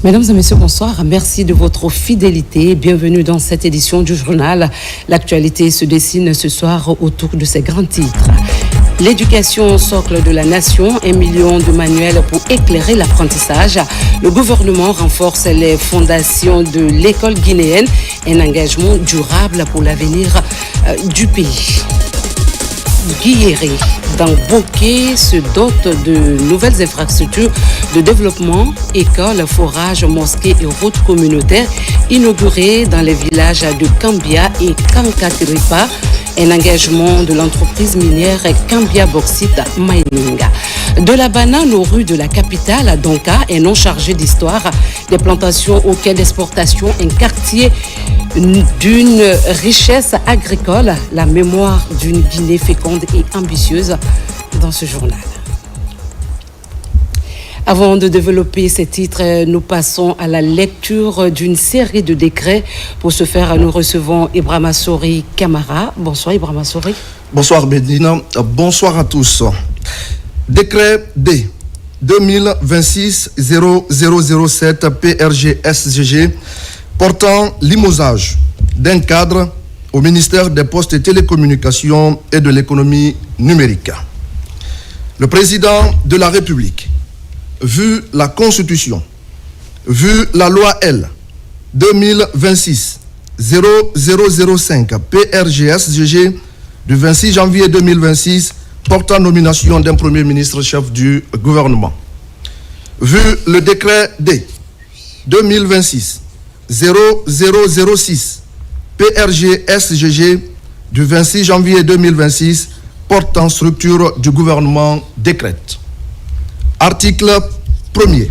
Mesdames et messieurs, bonsoir. Merci de votre fidélité. Bienvenue dans cette édition du journal. L'actualité se dessine ce soir autour de ces grands titres. L'éducation socle de la nation, 1 million de manuels pour éclairer l'apprentissage. Le gouvernement renforce les fondations de l'école guinéenne. Un engagement durable pour l'avenir du pays. Guilleré, dans Bokeh, se dote de nouvelles infrastructures de développement, écoles, forages, mosquées et routes communautaires inaugurées dans les villages de Kambia et Kankatripa. Un engagement de l'entreprise minière Kambia Bauxite Mining. De la banane aux rues de la capitale, à Donka, un nom chargé d'histoire, des plantations au quai d'exportation, un quartier d'une richesse agricole, la mémoire d'une Guinée féconde et ambitieuse dans ce journal. Avant de développer ces titres, nous passons à la lecture d'une série de décrets. Pour ce faire, nous recevons Ibrahima Sori Camara. Bonsoir Ibrahima Sori. Bonsoir Bédina. Bonsoir à tous. Décret D 2026-0007 PRG-SGG portant limosage d'un cadre au ministère des Postes et Télécommunications et de l'économie numérique. Le président de la République, vu la Constitution, vu la loi L 2026-0005 PRG-SGG du 26 janvier 2026 portant nomination d'un Premier ministre chef du gouvernement, vu le décret D 2026-0006 PRG-SGG du 26 janvier 2026 portant structure du gouvernement décrète. Article 1er.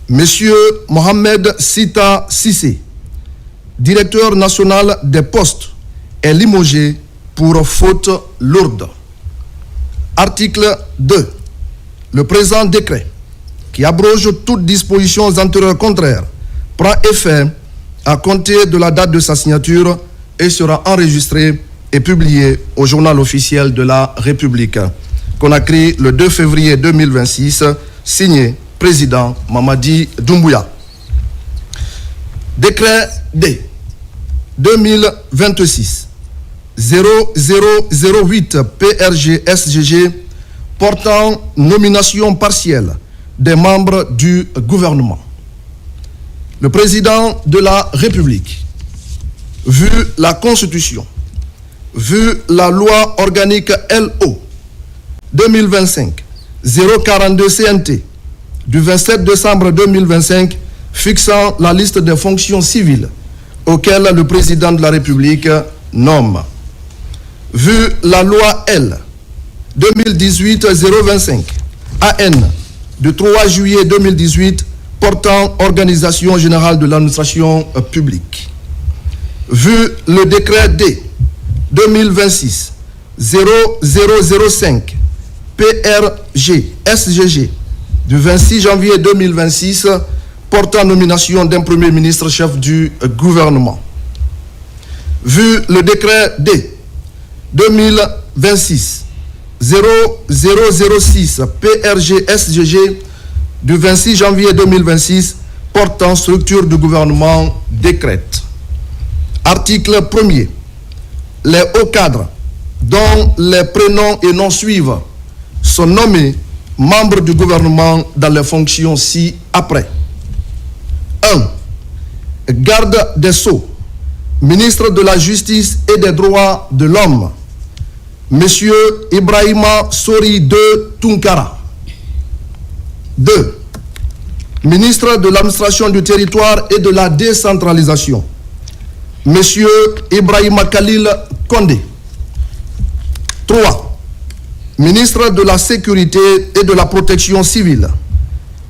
Monsieur Mohamed Sita Sissé, directeur national des postes, est limogé pour faute lourde. Article 2. Le présent décret, qui abroge toutes dispositions antérieures contraires, prend effet à compter de la date de sa signature et sera enregistré et publié au journal officiel de la République. Conakry, le 2 février 2026, signé président Mamadi Doumbouya. Décret D 2026-0008 PRG-SGG portant nomination partielle des membres du gouvernement. Le président de la République, vu la Constitution, vu la loi organique LO 2025-042 CNT du 27 décembre 2025 fixant la liste des fonctions civiles auxquelles le président de la République nomme. Vu la loi L 2018-025 AN du 3 juillet 2018 portant organisation générale de l'administration publique. Vu le décret D 2026-0005 PRG-SGG du 26 janvier 2026 portant nomination d'un Premier ministre chef du gouvernement. Vu le décret D 2026-0006 PRG-SGG du 26 janvier 2026 portant structure du gouvernement décrète. Article 1er. Les hauts cadres dont les prénoms et noms suivent sont nommés membres du gouvernement dans les fonctions ci-après. 1. Garde des Sceaux, ministre de la Justice et des Droits de l'Homme, Monsieur Ibrahima Sori de Tunkara. 2. Ministre de l'Administration du Territoire et de la Décentralisation, Monsieur Ibrahima Khalil Condé. 3. Ministre de la Sécurité et de la Protection civile,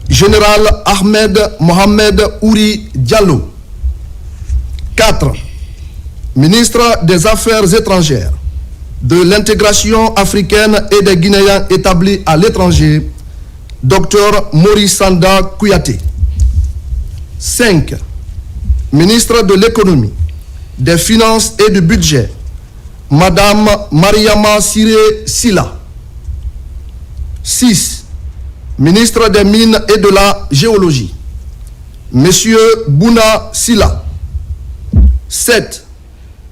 Général Ahmed Mohamed Ouri Diallo. 4. Ministre des Affaires étrangères, de l'intégration africaine et des Guinéens établis à l'étranger, Dr Maurice Sanda Kouyaté. 5. Ministre de l'économie, des finances et du budget, Madame Mariama Siré Silla. 6. Ministre des Mines et de la Géologie, M. Bouna Silla. 7.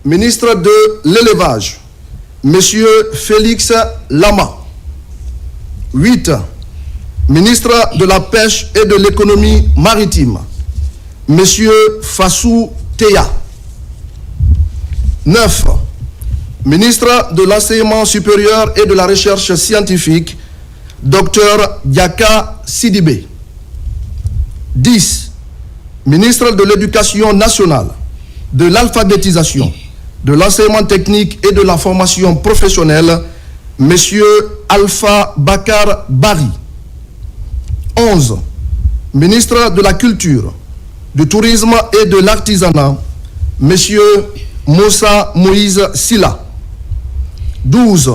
Ministre de l'Élevage, M. Félix Lama. 8. Ministre de la Pêche et de l'Économie maritime, M. Fassou Teya. 9. Ministre de l'Enseignement supérieur et de la Recherche scientifique, Dr Diaka Sidibé. 10. Ministre de l'Éducation nationale, de l'alphabétisation, de l'enseignement technique et de la formation professionnelle, M. Alpha Bakar Bari. 11. Ministre de la Culture, du Tourisme et de l'Artisanat, M. Moussa Moïse Silla. 12.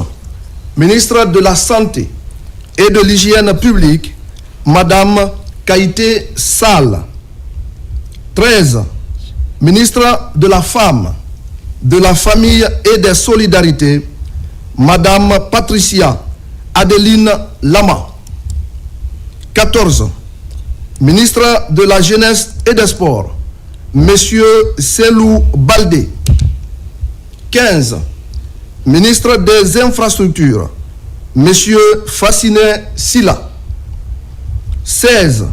Ministre de la Santé et de l'Hygiène publique, Madame Kaïté Sall. 13. Ministre de la Femme, de la Famille et des Solidarités, Madame Patricia Adeline Lama. 14. Ministre de la Jeunesse et des Sports, Monsieur Selou Baldé. 15. Ministre des Infrastructures, Monsieur Fassiné Silla. 16.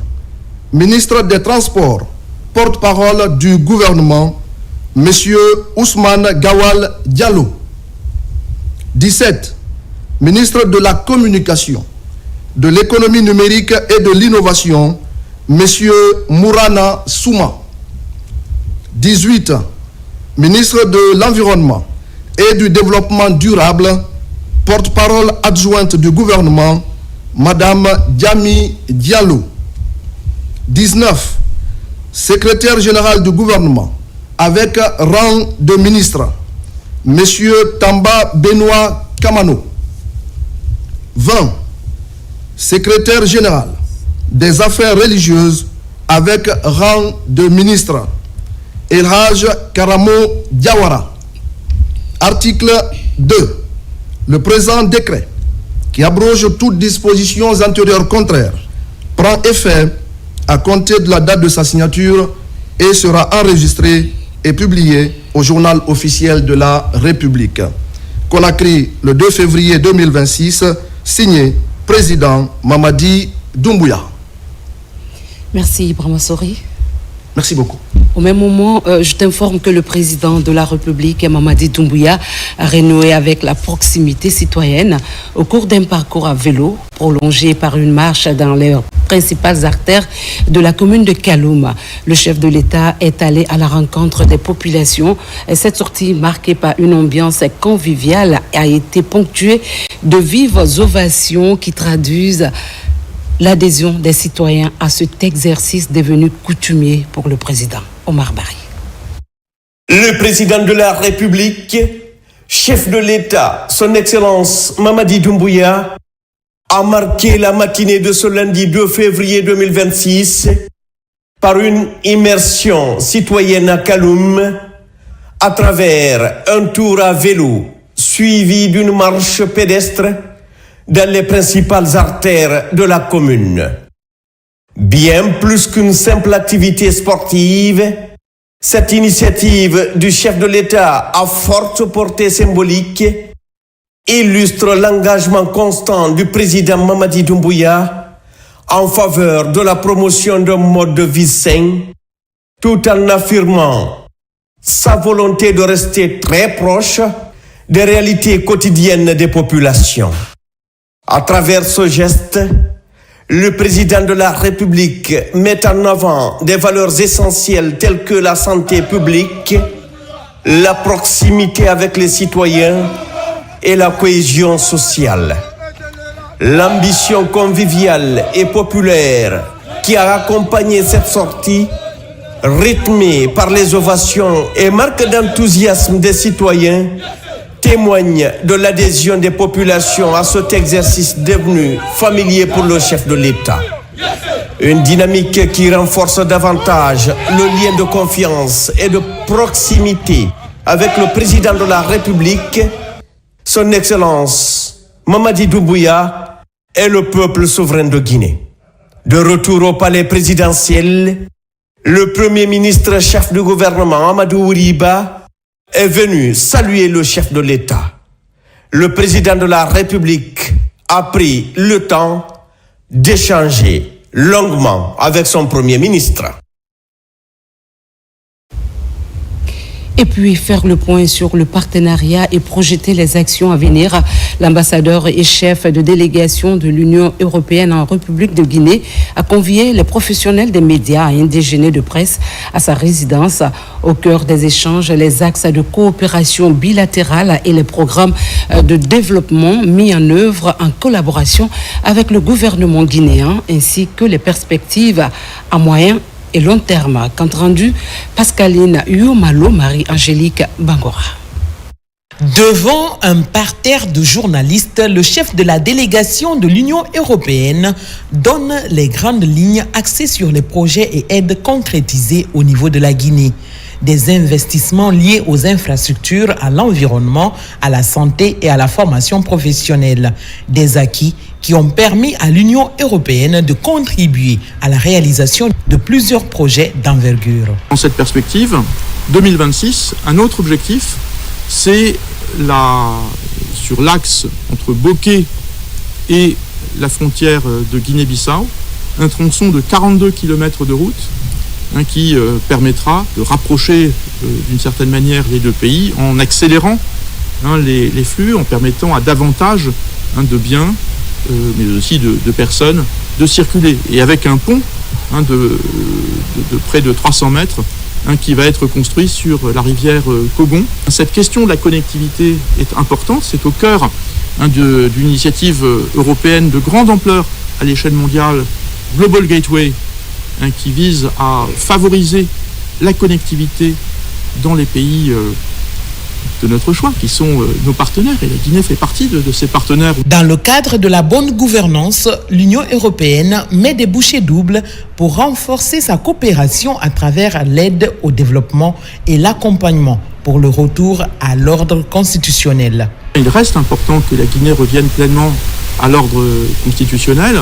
Ministre des Transports, porte-parole du gouvernement, Monsieur Ousmane Gawal Diallo. 17. Ministre de la Communication, de l'économie numérique et de l'innovation, M. Mourana Souma. 18. Ministre de l'Environnement et du Développement durable, porte-parole adjointe du gouvernement, Madame Diami Diallo. 19. Secrétaire général du gouvernement, avec rang de ministre, M. Tamba Benoît Kamano. 20. Secrétaire général des affaires religieuses avec rang de ministre, El Haj Karamo Diawara. Article 2. Le présent décret, qui abroge toutes dispositions antérieures contraires, prend effet à compter de la date de sa signature et sera enregistré et publié au journal officiel de la République. Conakry, le 2 février 2026, signé Président Mamadi Doumbouya. Merci Ibrahima Sori. Merci beaucoup. Au même moment, je t'informe que le président de la République, Mamadi Doumbouya, a renoué avec la proximité citoyenne au cours d'un parcours à vélo prolongé par une marche dans les principales artères de la commune de Kaloum. Le chef de l'État est allé à la rencontre des populations et cette sortie, marquée par une ambiance conviviale, a été ponctuée de vives ovations qui traduisent l'adhésion des citoyens à cet exercice devenu coutumier pour le président Omar Bari. Le président de la République, chef de l'État, son Excellence Mamadi Doumbouya, a marqué la matinée de ce lundi 2 février 2026 par une immersion citoyenne à Kaloum à travers un tour à vélo suivi d'une marche pédestre dans les principales artères de la commune. Bien plus qu'une simple activité sportive, cette initiative du chef de l'État à forte portée symbolique illustre l'engagement constant du président Mamadi Doumbouya en faveur de la promotion d'un mode de vie sain, tout en affirmant sa volonté de rester très proche des réalités quotidiennes des populations. À travers ce geste, le président de la République met en avant des valeurs essentielles telles que la santé publique, la proximité avec les citoyens et la cohésion sociale. L'ambition conviviale et populaire qui a accompagné cette sortie, rythmée par les ovations et marque d'enthousiasme des citoyens, témoigne de l'adhésion des populations à cet exercice devenu familier pour le chef de l'État. Une dynamique qui renforce davantage le lien de confiance et de proximité avec le président de la République, son Excellence Mamadi Doumbouya et le peuple souverain de Guinée. De retour au palais présidentiel, le Premier ministre chef du gouvernement Amadou Ouriba est venu saluer le chef de l'État. Le président de la République a pris le temps d'échanger longuement avec son Premier ministre. Et puis faire le point sur le partenariat et projeter les actions à venir. L'ambassadeur et chef de délégation de l'Union européenne en République de Guinée a convié les professionnels des médias et un déjeuner de presse à sa résidence. Au cœur des échanges, les axes de coopération bilatérale et les programmes de développement mis en œuvre en collaboration avec le gouvernement guinéen, ainsi que les perspectives à moyen et long terme. Compte rendu, Pascaline Yomalo, Marie-Angélique Bangora. Devant un parterre de journalistes, le chef de la délégation de l'Union européenne donne les grandes lignes axées sur les projets et aides concrétisés au niveau de la Guinée. Des investissements liés aux infrastructures, à l'environnement, à la santé et à la formation professionnelle. Des acquis qui ont permis à l'Union européenne de contribuer à la réalisation de plusieurs projets d'envergure. Dans cette perspective, 2026, un autre objectif, c'est sur l'axe entre Bokeh et la frontière de Guinée-Bissau, un tronçon de 42 km de route qui permettra de rapprocher d'une certaine manière les deux pays en accélérant les flux, en permettant à davantage de biens, mais aussi de personnes, de circuler. Et avec un pont de près de 300 mètres qui va être construit sur la rivière Kogon. Cette question de la connectivité est importante, c'est au cœur d'une initiative européenne de grande ampleur à l'échelle mondiale, Global Gateway, qui vise à favoriser la connectivité dans les pays de notre choix, qui sont nos partenaires, et la Guinée fait partie de ces partenaires. Dans le cadre de la bonne gouvernance, l'Union européenne met des bouchées doubles pour renforcer sa coopération à travers l'aide au développement et l'accompagnement pour le retour à l'ordre constitutionnel. Il reste important que la Guinée revienne pleinement à l'ordre constitutionnel,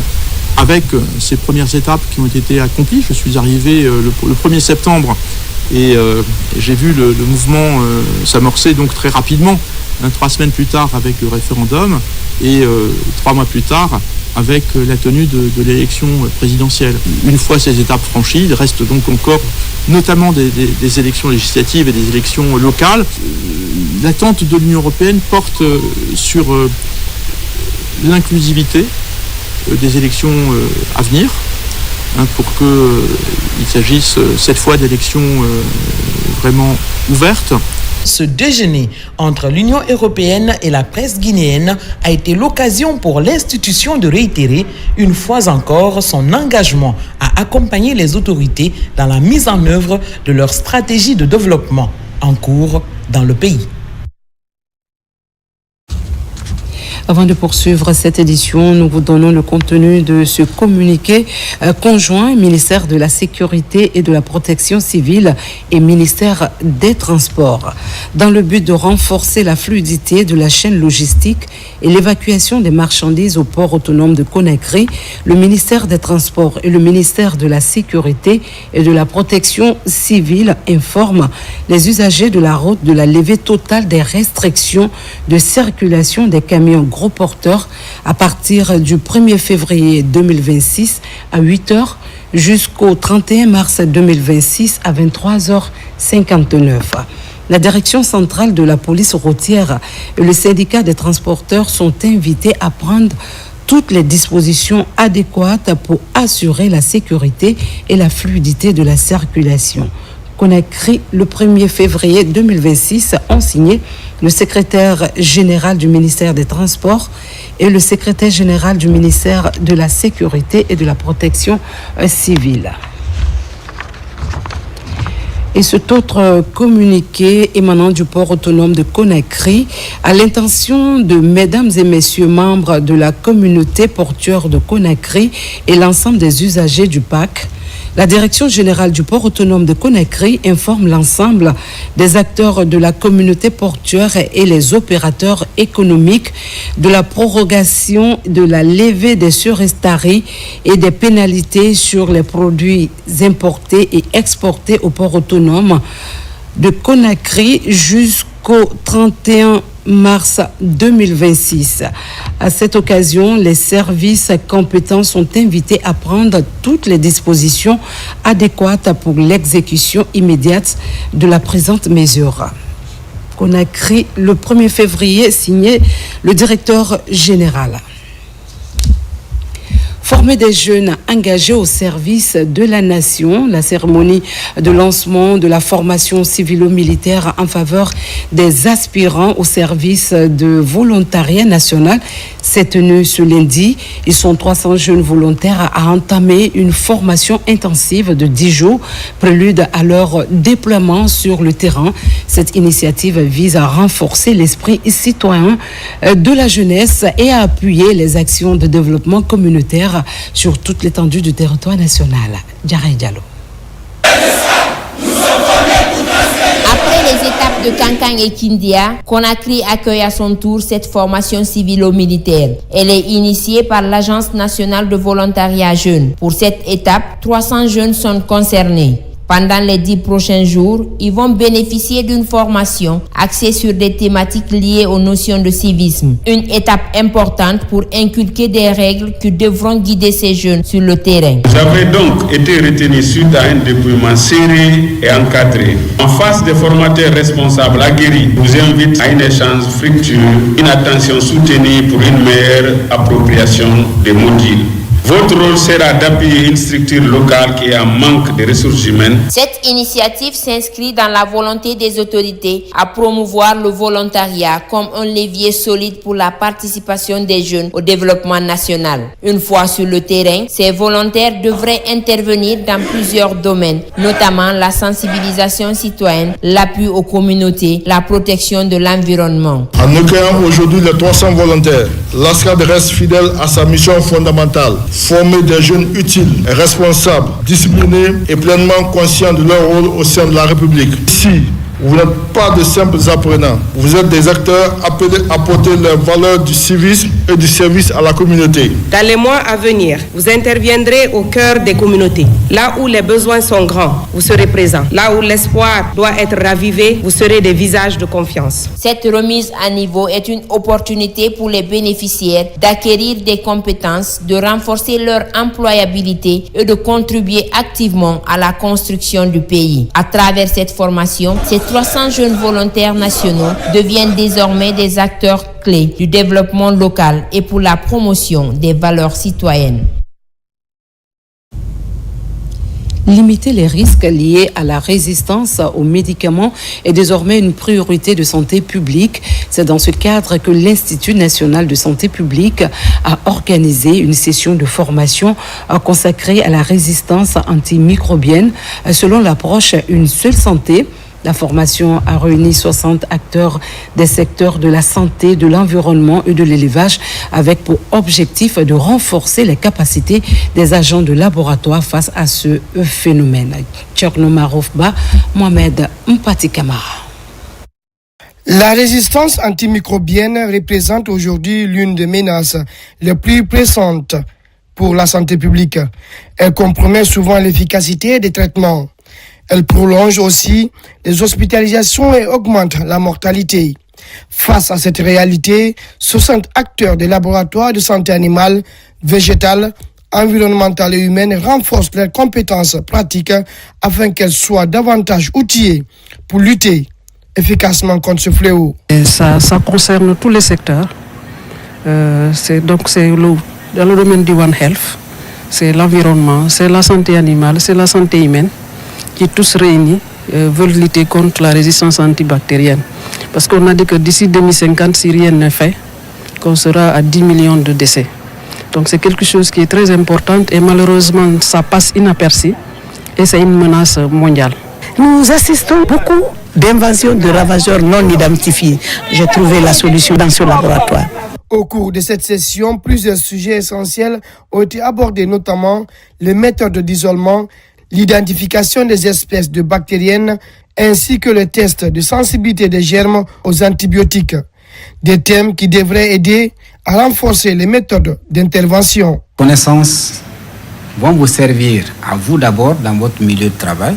avec ces premières étapes qui ont été accomplies. Je suis arrivé le 1er septembre et j'ai vu le mouvement s'amorcer donc très rapidement, 3 semaines plus tard avec le référendum et 3 mois plus tard avec la tenue de l'élection présidentielle. Une fois ces étapes franchies, il reste donc encore notamment des élections législatives et des élections locales. L'attente de l'Union européenne porte sur l'inclusivité des élections à venir, pour qu'il s'agisse cette fois d'élections vraiment ouvertes. Ce déjeuner entre l'Union européenne et la presse guinéenne a été l'occasion pour l'institution de réitérer une fois encore son engagement à accompagner les autorités dans la mise en œuvre de leur stratégie de développement en cours dans le pays. Avant de poursuivre cette édition, nous vous donnons le contenu de ce communiqué conjoint ministère de la Sécurité et de la Protection civile et ministère des Transports. Dans le but de renforcer la fluidité de la chaîne logistique et l'évacuation des marchandises au port autonome de Conakry, le ministère des Transports et le ministère de la Sécurité et de la Protection civile informent les usagers de la route de la levée totale des restrictions de circulation des camions gros porteurs à partir du 1er février 2026 à 8h jusqu'au 31 mars 2026 à 23h59. La direction centrale de la police routière et le syndicat des transporteurs sont invités à prendre toutes les dispositions adéquates pour assurer la sécurité et la fluidité de la circulation. Conakry, le 1er février 2026, ont signé le secrétaire général du ministère des Transports et le secrétaire général du ministère de la Sécurité et de la Protection civile. Et cet autre communiqué émanant du port autonome de Conakry à l'intention de mesdames et messieurs membres de la communauté portuaire de Conakry et l'ensemble des usagers du PAC, La Direction générale du port autonome de Conakry informe l'ensemble des acteurs de la communauté portuaire et les opérateurs économiques de la prorogation de la levée des surestaries et des pénalités sur les produits importés et exportés au port autonome de Conakry jusqu'au 31 mars 2026. À cette occasion, les services compétents sont invités à prendre toutes les dispositions adéquates pour l'exécution immédiate de la présente mesure. Conakry, le 1er février, signé le directeur général. Former des jeunes engagés au service de la nation, la cérémonie de lancement de la formation civilo-militaire en faveur des aspirants au service de volontariat national s'est tenue ce lundi. Ils sont 300 jeunes volontaires à entamer une formation intensive de 10 jours, prélude à leur déploiement sur le terrain. Cette initiative vise à renforcer l'esprit citoyen de la jeunesse et à appuyer les actions de développement communautaire sur toute l'étendue du territoire national. Djaray Diallo. Après les étapes de Kankan et Kindia, Conakry accueille à son tour cette formation civilo-militaire. Elle est initiée par l'Agence nationale de volontariat jeune. Pour cette étape, 300 jeunes sont concernés. Pendant les 10 prochains jours, ils vont bénéficier d'une formation axée sur des thématiques liées aux notions de civisme. Une étape importante pour inculquer des règles qui devront guider ces jeunes sur le terrain. J'avais donc été retenu suite à un déploiement serré et encadré. En face des formateurs responsables aguerris, je vous invite à un échange fructueux, une attention soutenue pour une meilleure appropriation des modules. Votre rôle sera d'appuyer une structure locale qui est en manque de ressources humaines. Cette initiative s'inscrit dans la volonté des autorités à promouvoir le volontariat comme un levier solide pour la participation des jeunes au développement national. Une fois sur le terrain, ces volontaires devraient intervenir dans plusieurs domaines, notamment la sensibilisation citoyenne, l'appui aux communautés, la protection de l'environnement. En accueillant aujourd'hui les 300 volontaires, l'ASCAD reste fidèle à sa mission fondamentale. Former des jeunes utiles, responsables, disciplinés et pleinement conscients de leur rôle au sein de la République. Ici, vous n'êtes pas de simples apprenants. Vous êtes des acteurs appelés à porter les valeurs du civisme et du service à la communauté. Dans les mois à venir, vous interviendrez au cœur des communautés. Là où les besoins sont grands, vous serez présents. Là où l'espoir doit être ravivé, vous serez des visages de confiance. Cette remise à niveau est une opportunité pour les bénéficiaires d'acquérir des compétences, de renforcer leur employabilité et de contribuer activement à la construction du pays. À travers cette formation, ces 300 jeunes volontaires nationaux deviennent désormais des acteurs clés du développement local et pour la promotion des valeurs citoyennes. Limiter les risques liés à la résistance aux médicaments est désormais une priorité de santé publique. C'est dans ce cadre que l'Institut national de santé publique a organisé une session de formation consacrée à la résistance antimicrobienne. Selon l'approche Une seule santé, la formation a réuni 60 acteurs des secteurs de la santé, de l'environnement et de l'élevage avec pour objectif de renforcer les capacités des agents de laboratoire face à ce phénomène. Tcherno Maroufba, Mohamed Mpati Kamara. La résistance antimicrobienne représente aujourd'hui l'une des menaces les plus pressantes pour la santé publique. Elle compromet souvent l'efficacité des traitements. Elle prolonge aussi les hospitalisations et augmente la mortalité. Face à cette réalité, 60 acteurs des laboratoires de santé animale, végétale, environnementale et humaine renforcent leurs compétences pratiques afin qu'elles soient davantage outillées pour lutter efficacement contre ce fléau. Et ça concerne tous les secteurs. C'est dans le domaine du One Health, c'est l'environnement, c'est la santé animale, c'est la santé humaine, qui tous réunis veulent lutter contre la résistance antibactérienne. Parce qu'on a dit que d'ici 2050, si rien n'est fait, qu'on sera à 10 millions de décès. Donc c'est quelque chose qui est très important et malheureusement ça passe inaperçu et c'est une menace mondiale. Nous assistons beaucoup d'invasions de ravageurs non identifiés. J'ai trouvé la solution dans ce laboratoire. Au cours de cette session, plusieurs sujets essentiels ont été abordés, notamment les méthodes d'isolement, l'identification des espèces de bactériennes ainsi que le test de sensibilité des germes aux antibiotiques. Des thèmes qui devraient aider à renforcer les méthodes d'intervention. Connaissances vont vous servir à vous d'abord dans votre milieu de travail,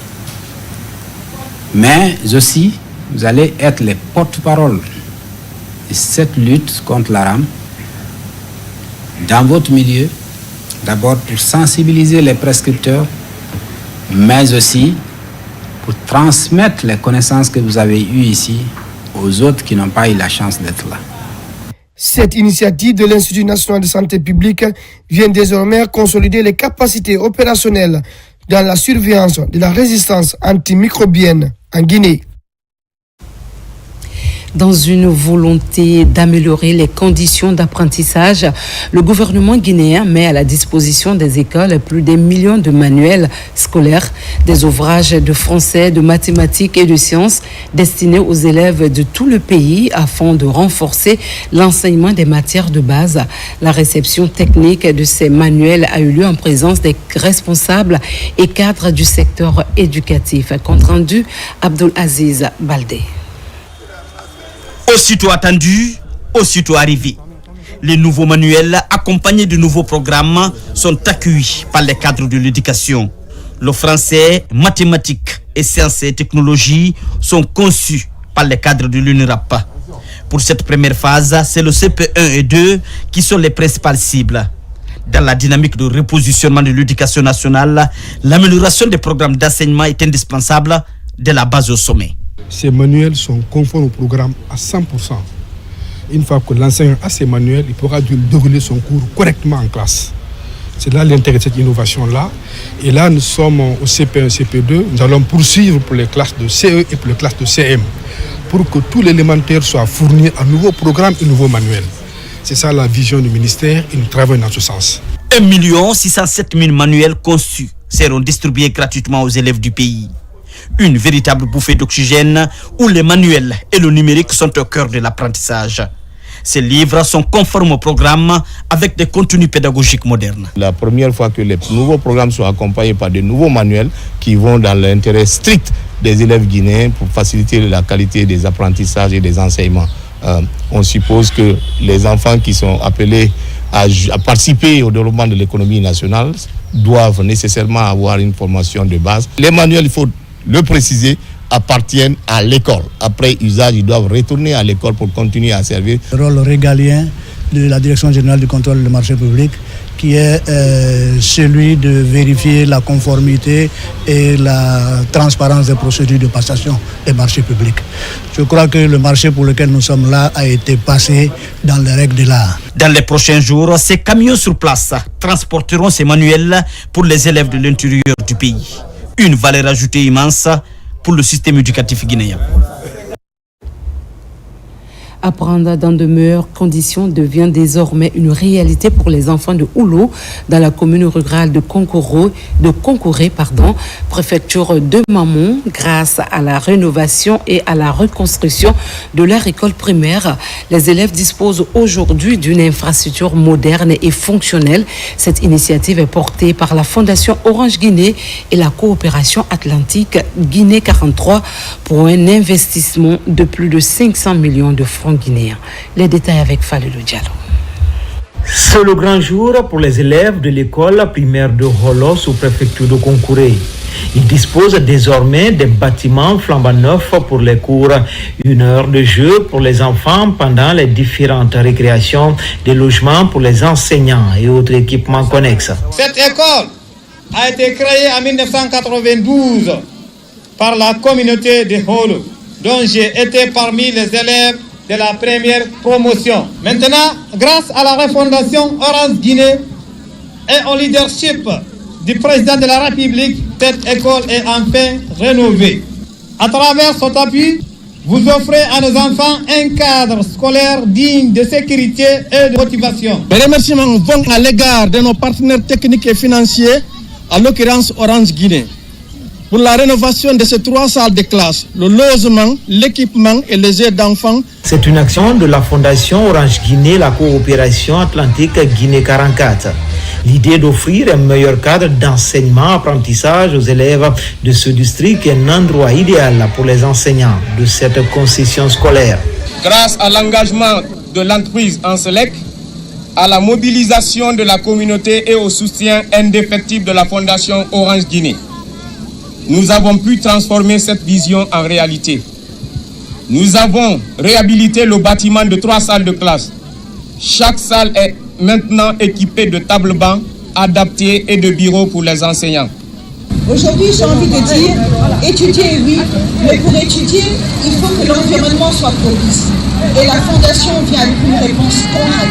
mais aussi vous allez être les porte-parole de cette lutte contre la rame dans votre milieu, d'abord pour sensibiliser les prescripteurs, mais aussi pour transmettre les connaissances que vous avez eues ici aux autres qui n'ont pas eu la chance d'être là. Cette initiative de l'Institut national de santé publique vient désormais consolider les capacités opérationnelles dans la surveillance de la résistance antimicrobienne en Guinée. Dans une volonté d'améliorer les conditions d'apprentissage, le gouvernement guinéen met à la disposition des écoles plus d'un million de manuels scolaires, des ouvrages de français, de mathématiques et de sciences destinés aux élèves de tout le pays afin de renforcer l'enseignement des matières de base. La réception technique de ces manuels a eu lieu en présence des responsables et cadres du secteur éducatif. Compte rendu, Abdul Aziz Baldé. Aussitôt attendu, aussitôt arrivé. Les nouveaux manuels accompagnés de nouveaux programmes sont accueillis par les cadres de l'éducation. Le français, mathématiques et sciences et technologies sont conçus par les cadres de l'UNIRAP. Pour cette première phase, c'est le CP1 et 2 qui sont les principales cibles. Dans la dynamique de repositionnement de l'éducation nationale, l'amélioration des programmes d'enseignement est indispensable de la base au sommet. Ces manuels sont conformes au programme à 100%. Une fois que l'enseignant a ces manuels, il pourra dérouler son cours correctement en classe. C'est là l'intérêt de cette innovation-là. Et là, nous sommes au CP1, CP2. Nous allons poursuivre pour les classes de CE et pour les classes de CM pour que tout l'élémentaire soit fourni à un nouveau programme et un nouveau manuel. C'est ça la vision du ministère et nous travaillons dans ce sens. 1 607 000 manuels conçus seront distribués gratuitement aux élèves du pays. Une véritable bouffée d'oxygène où les manuels et le numérique sont au cœur de l'apprentissage. Ces livres sont conformes au programme avec des contenus pédagogiques modernes. La première fois que les nouveaux programmes sont accompagnés par de nouveaux manuels qui vont dans l'intérêt strict des élèves guinéens pour faciliter la qualité des apprentissages et des enseignements. On suppose que les enfants qui sont appelés à participer au développement de l'économie nationale doivent nécessairement avoir une formation de base. Les manuels, il faut le préciser, appartiennent à l'école. Après usage, ils doivent retourner à l'école pour continuer à servir. Le rôle régalien de la Direction générale du contrôle des marchés publics, qui est celui de vérifier la conformité et la transparence des procédures de passation des marchés publics. Je crois que le marché pour lequel nous sommes là a été passé dans les règles de l'art. Dans les prochains jours, ces camions sur place transporteront ces manuels pour les élèves de l'intérieur du pays. Une valeur ajoutée immense pour le système éducatif guinéen. Apprendre dans de meilleures conditions devient désormais une réalité pour les enfants de Oulo, dans la commune rurale de Konkouré, préfecture de Mamon, grâce à la rénovation et à la reconstruction de leur école primaire. Les élèves disposent aujourd'hui d'une infrastructure moderne et fonctionnelle. Cette initiative est portée par la Fondation Orange Guinée et la coopération atlantique Guinée 43 pour un investissement de plus de 500 millions de francs guinéens. Les détails avec Falilou Diallo. C'est le grand jour pour les élèves de l'école primaire de Holo sous préfecture de Konkouré. Ils disposent désormais des bâtiments flambant neufs pour les cours, 1 heure de jeu pour les enfants pendant les différentes récréations, des logements pour les enseignants et autres équipements connexes. Cette école a été créée en 1992 par la communauté de Holo, dont j'ai été parmi les élèves de la première promotion. Maintenant, grâce à la refondation Orange Guinée et au leadership du président de la République, cette école est enfin rénovée. À travers cet appui, vous offrez à nos enfants un cadre scolaire digne de sécurité et de motivation. Mes remerciements vont à l'égard de nos partenaires techniques et financiers, à l'occurrence Orange Guinée, pour la rénovation de ces 3 salles de classe, le logement, l'équipement et les aides d'enfants. C'est une action de la Fondation Orange Guinée, la coopération atlantique Guinée 44. L'idée d'offrir un meilleur cadre d'enseignement-apprentissage aux élèves de ce district est un endroit idéal pour les enseignants de cette concession scolaire. Grâce à l'engagement de l'entreprise Anselec, à la mobilisation de la communauté et au soutien indéfectible de la Fondation Orange Guinée, nous avons pu transformer cette vision en réalité. Nous avons réhabilité le bâtiment de 3 salles de classe. Chaque salle est maintenant équipée de tables-bancs adaptés et de bureaux pour les enseignants. Aujourd'hui, j'ai envie de dire, étudier, oui, mais pour étudier, il faut que l'environnement soit propice. Et la Fondation vient avec une réponse concrète.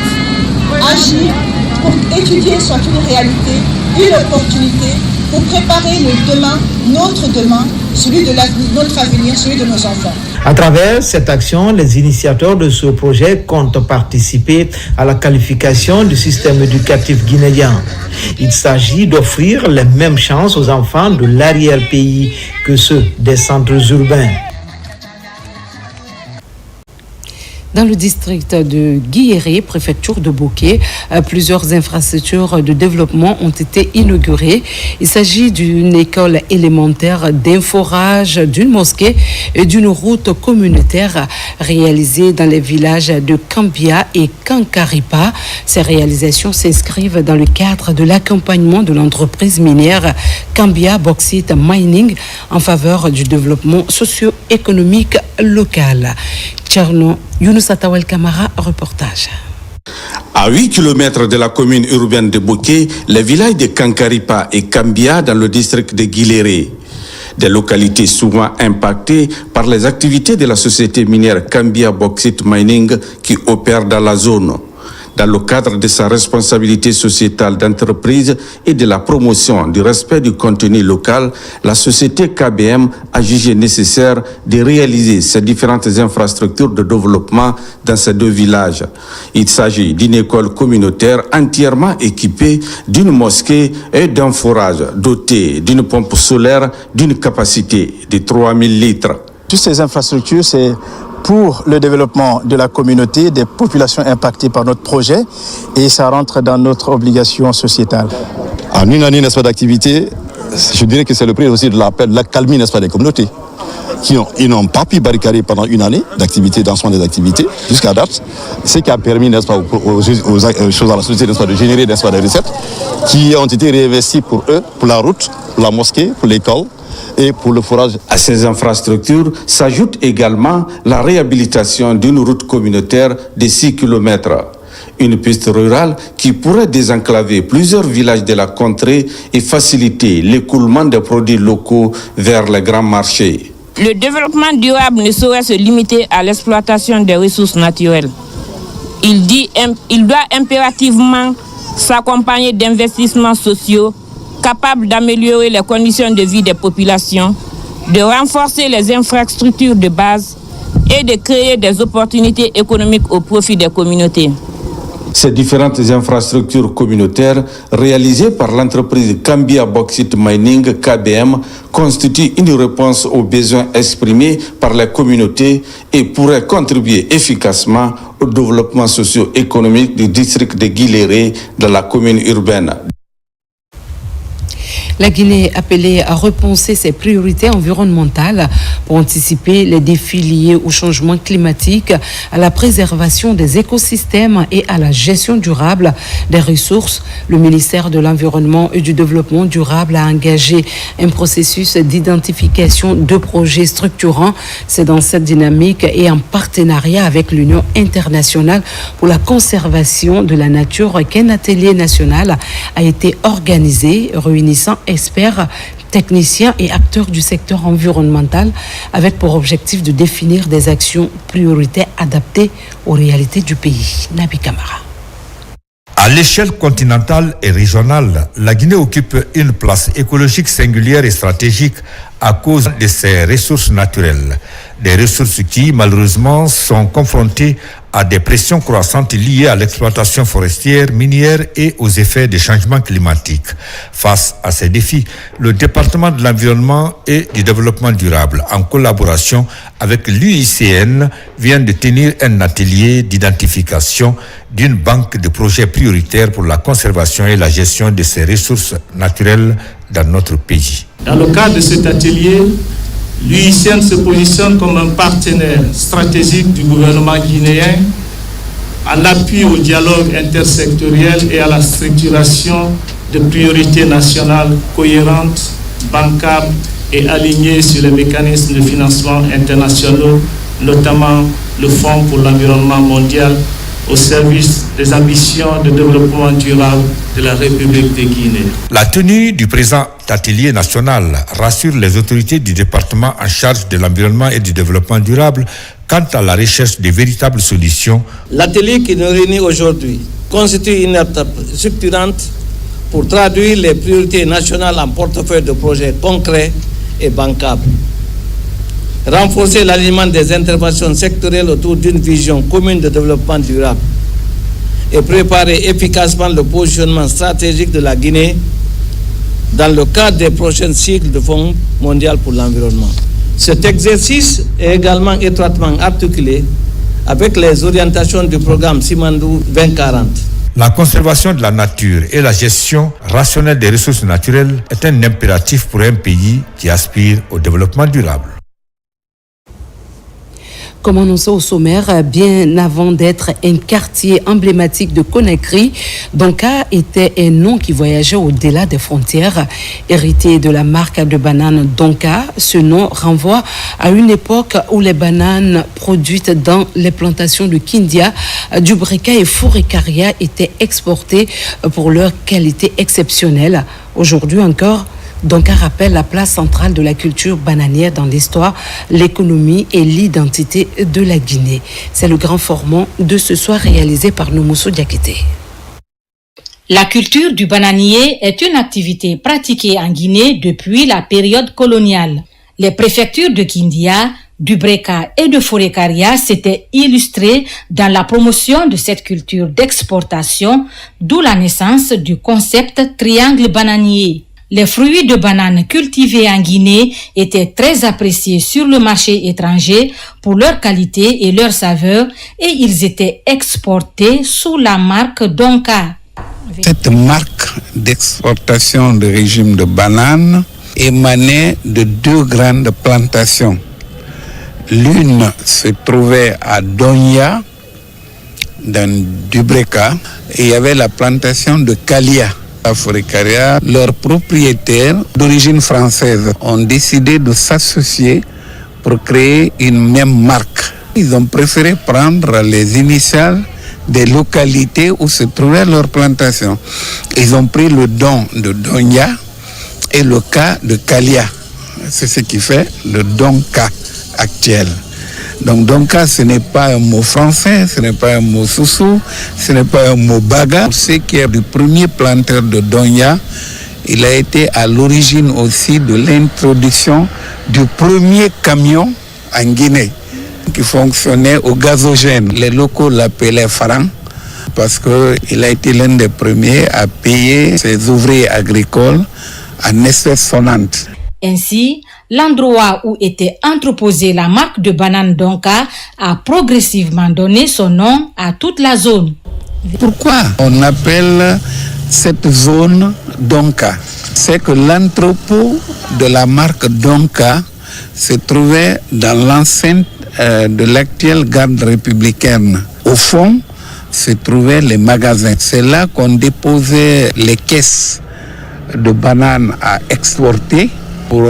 Agir pour qu'étudier soit une réalité, une opportunité pour préparer le demain, notre demain, celui de notre avenir, celui de nos enfants. À travers cette action, les initiateurs de ce projet comptent participer à la qualification du système éducatif guinéen. Il s'agit d'offrir les mêmes chances aux enfants de l'arrière-pays que ceux des centres urbains. Dans le district de Guilleré, préfecture de Boké, plusieurs infrastructures de développement ont été inaugurées. Il s'agit d'une école élémentaire, d'un forage, d'une mosquée et d'une route communautaire réalisée dans les villages de Kambia et Kankaripa. Ces réalisations s'inscrivent dans le cadre de l'accompagnement de l'entreprise minière Kambia Bauxite Mining en faveur du développement socio-économique local. Tcherno Younousa Tawel Kamara, reportage. À 8 km de la commune urbaine de Boké, les villages de Kankaripa et Kambia dans le district de Guiléré. Des localités souvent impactées par les activités de la société minière Kambia Bauxite Mining qui opère dans la zone. Dans le cadre de sa responsabilité sociétale d'entreprise et de la promotion du respect du contenu local, la société KBM a jugé nécessaire de réaliser ces différentes infrastructures de développement dans ces 2 villages. Il s'agit d'une école communautaire entièrement équipée d'une mosquée et d'un forage doté d'une pompe solaire d'une capacité de 3000 litres. Toutes ces infrastructures, c'est pour le développement de la communauté, des populations impactées par notre projet, et ça rentre dans notre obligation sociétale. En une année, n'est-ce pas, d'activité, je dirais que c'est le prix aussi de l'accalmie, n'est-ce pas, des communautés. Ils n'ont pas pu barricader pendant une année d'activité, d'ensemble des activités, jusqu'à date, ce qui a permis, n'est-ce pas, aux choses à la société, n'est-ce pas, de générer, n'est-ce pas, des recettes qui ont été réinvesties pour eux, pour la route, pour la mosquée, pour l'école et pour le forage. À ces infrastructures s'ajoute également la réhabilitation d'une route communautaire de 6 km. Une piste rurale qui pourrait désenclaver plusieurs villages de la contrée et faciliter l'écoulement des produits locaux vers les grands marchés. Le développement durable ne saurait se limiter à l'exploitation des ressources naturelles. Il doit impérativement s'accompagner d'investissements sociaux capables d'améliorer les conditions de vie des populations, de renforcer les infrastructures de base et de créer des opportunités économiques au profit des communautés. Ces différentes infrastructures communautaires réalisées par l'entreprise Kambia Bauxite Mining KBM constituent une réponse aux besoins exprimés par les communautés et pourraient contribuer efficacement au développement socio-économique du district de Guiléré dans la commune urbaine. La Guinée est appelée à repenser ses priorités environnementales pour anticiper les défis liés au changement climatique, à la préservation des écosystèmes et à la gestion durable des ressources. Le ministère de l'Environnement et du Développement durable a engagé un processus d'identification de projets structurants. C'est dans cette dynamique et en partenariat avec l'Union internationale pour la conservation de la nature qu'un atelier national a été organisé, réunissant experts, techniciens et acteurs du secteur environnemental avec pour objectif de définir des actions prioritaires adaptées aux réalités du pays. Nabi Kamara. À l'échelle continentale et régionale, la Guinée occupe une place écologique singulière et stratégique à cause de ses ressources naturelles. Des ressources qui, malheureusement, sont confrontées à des pressions croissantes liées à l'exploitation forestière, minière et aux effets des changements climatiques. Face à ces défis, le département de l'environnement et du développement durable, en collaboration avec l'UICN, vient de tenir un atelier d'identification d'une banque de projets prioritaires pour la conservation et la gestion de ces ressources naturelles dans notre pays. Dans le cadre de cet atelier, l'UICN se positionne comme un partenaire stratégique du gouvernement guinéen en appui au dialogue intersectoriel et à la structuration de priorités nationales cohérentes, bancables et alignées sur les mécanismes de financement internationaux, notamment le Fonds pour l'environnement mondial, au service des ambitions de développement durable de la République de Guinée. La tenue du présent atelier national rassure les autorités du département en charge de l'environnement et du développement durable quant à la recherche de véritables solutions. L'atelier qui nous réunit aujourd'hui constitue une étape structurante pour traduire les priorités nationales en portefeuille de projets concrets et bancables. Renforcer l'alignement des interventions sectorielles autour d'une vision commune de développement durable et préparer efficacement le positionnement stratégique de la Guinée dans le cadre des prochains cycles du Fonds mondial pour l'environnement. Cet exercice est également étroitement articulé avec les orientations du programme Simandou 2040. La conservation de la nature et la gestion rationnelle des ressources naturelles est un impératif pour un pays qui aspire au développement durable. Comme annoncé au sommaire, bien avant d'être un quartier emblématique de Conakry, Donka était un nom qui voyageait au-delà des frontières. Hérité de la marque de bananes Donka, ce nom renvoie à une époque où les bananes produites dans les plantations de Kindia, du Breka et Fourekaria étaient exportées pour leur qualité exceptionnelle. Aujourd'hui encore, Donka rappelle la place centrale de la culture bananière dans l'histoire, l'économie et l'identité de la Guinée. C'est le grand format de ce soir réalisé par Noumousso Diakité. La culture du bananier est une activité pratiquée en Guinée depuis la période coloniale. Les préfectures de Kindia, du Breka et de Fourekaria s'étaient illustrées dans la promotion de cette culture d'exportation, d'où la naissance du concept triangle bananier. Les fruits de banane cultivés en Guinée étaient très appréciés sur le marché étranger pour leur qualité et leur saveur et ils étaient exportés sous la marque Donka. Cette marque d'exportation de régime de banane émanait de deux grandes plantations. L'une se trouvait à Donya, dans Dubreka, et il y avait la plantation de Kalia. À Fourekaria, leurs propriétaires d'origine française ont décidé de s'associer pour créer une même marque. Ils ont préféré prendre les initiales des localités où se trouvait leur plantation. Ils ont pris le don de Donya et le cas de Kalia. C'est ce qui fait le Donka actuel. Donc Donka, ce n'est pas un mot français, ce n'est pas un mot soussou, ce n'est pas un mot baga. C'est qui est du premier planteur de Donya. Il a été à l'origine aussi de l'introduction du premier camion en Guinée qui fonctionnait au gazogène. Les locaux l'appelaient Farang parce qu'il a été l'un des premiers à payer ses ouvriers agricoles en espèces sonnantes. Ainsi, l'endroit où était entreposée la marque de banane Donka a progressivement donné son nom à toute la zone. Pourquoi on appelle cette zone Donka? C'est que l'entrepôt de la marque Donka se trouvait dans l'enceinte de l'actuelle garde républicaine. Au fond, se trouvaient les magasins. C'est là qu'on déposait les caisses de bananes à exporter. Pour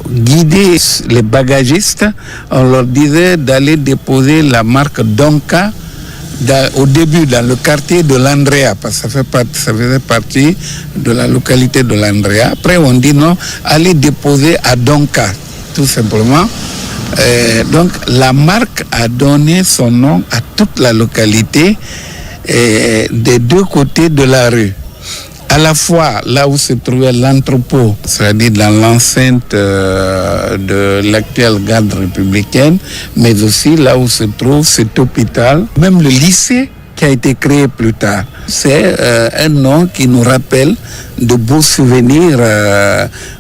guider les bagagistes, on leur disait d'aller déposer la marque Donka au début dans le quartier de l'Andrea, parce que ça faisait partie de la localité de l'Andrea. Après, on dit non, allez déposer à Donka, tout simplement. Donc, la marque a donné son nom à toute la localité des deux côtés de la rue. à la fois là où se trouvait l'entrepôt, c'est-à-dire dans l'enceinte de l'actuelle garde républicaine, mais aussi là où se trouve cet hôpital, même le lycée qui a été créé plus tard. C'est un nom qui nous rappelle de beaux souvenirs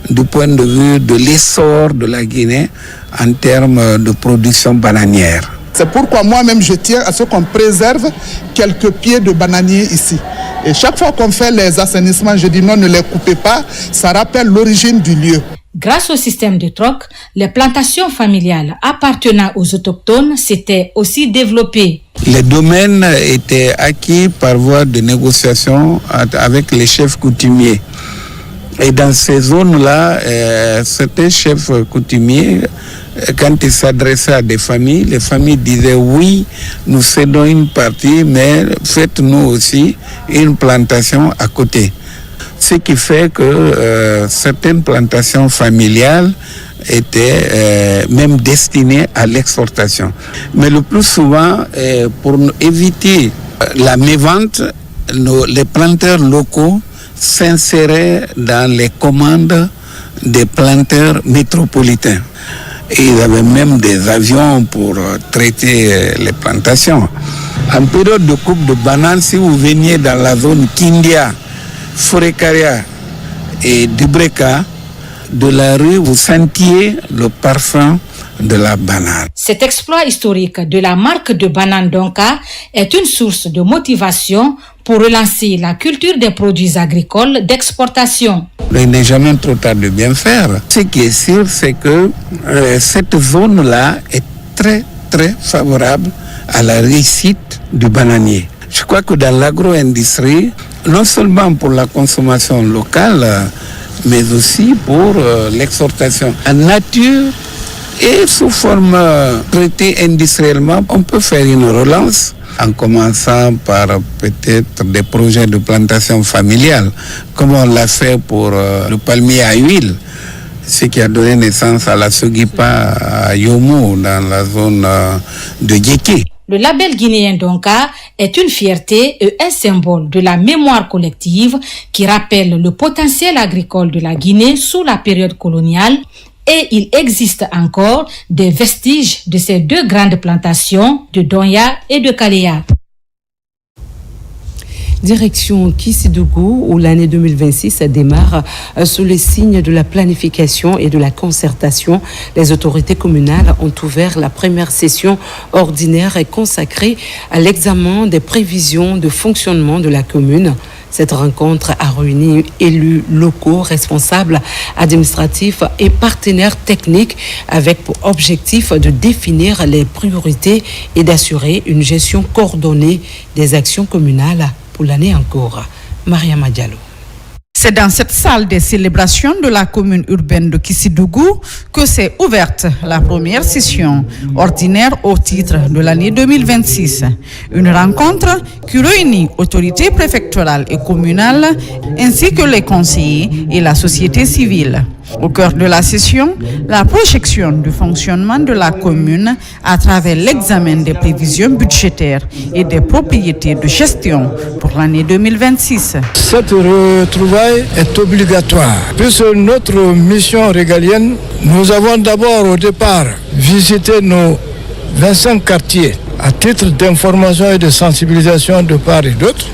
du point de vue de l'essor de la Guinée en termes de production bananière. C'est pourquoi moi-même je tiens à ce qu'on préserve quelques pieds de bananiers ici. Et chaque fois qu'on fait les assainissements, je dis non, ne les coupez pas, ça rappelle l'origine du lieu. Grâce au système de troc, les plantations familiales appartenant aux autochtones s'étaient aussi développées. Les domaines étaient acquis par voie de négociation avec les chefs coutumiers. Et dans ces zones-là, certains chefs coutumiers, quand ils s'adressaient à des familles, les familles disaient oui, nous cédons une partie, mais faites-nous aussi une plantation à côté. Ce qui fait que certaines plantations familiales étaient même destinées à l'exportation. Mais le plus souvent, pour éviter la mévente, les planteurs locaux s'inséraient dans les commandes des planteurs métropolitains. Et ils avaient même des avions pour traiter les plantations. En période de coupe de bananes, si vous veniez dans la zone Kindia, Forécaria et Dubreka, de la rue, vous sentiez le parfum de la banane. Cet exploit historique de la marque de banane Donka est une source de motivation pour relancer la culture des produits agricoles d'exportation. Il n'est jamais trop tard de bien faire. Ce qui est sûr, c'est que cette zone-là est très, très favorable à la réussite du bananier. Je crois que dans l'agro-industrie, non seulement pour la consommation locale, mais aussi pour l'exportation en nature et sous forme traitée industriellement, on peut faire une relance en commençant par peut-être des projets de plantation familiale, comme on l'a fait pour le palmier à huile, ce qui a donné naissance à la Sogipa à Yomo, dans la zone de Djeki. Le label guinéen Donka est une fierté et un symbole de la mémoire collective qui rappelle le potentiel agricole de la Guinée sous la période coloniale. Et il existe encore des vestiges de ces deux grandes plantations de Donya et de Kalea. Direction Kissidougou, où l'année 2026 démarre sous les signes de la planification et de la concertation. Les autorités communales ont ouvert la première session ordinaire consacrée à l'examen des prévisions de fonctionnement de la commune. Cette rencontre a réuni élus locaux, responsables administratifs et partenaires techniques avec pour objectif de définir les priorités et d'assurer une gestion coordonnée des actions communales pour l'année en cours. Mariama Diallo. C'est dans cette salle des célébrations de la commune urbaine de Kissidougou que s'est ouverte la première session ordinaire au titre de l'année 2026. Une rencontre qui réunit autorités préfectorales et communales ainsi que les conseillers et la société civile. Au cœur de la session, la projection du fonctionnement de la commune à travers l'examen des prévisions budgétaires et des propriétés de gestion pour l'année 2026. Cette retrouvaille est obligatoire. Puisque notre mission régalienne, nous avons d'abord au départ visité nos 25 quartiers à titre d'information et de sensibilisation de part et d'autre.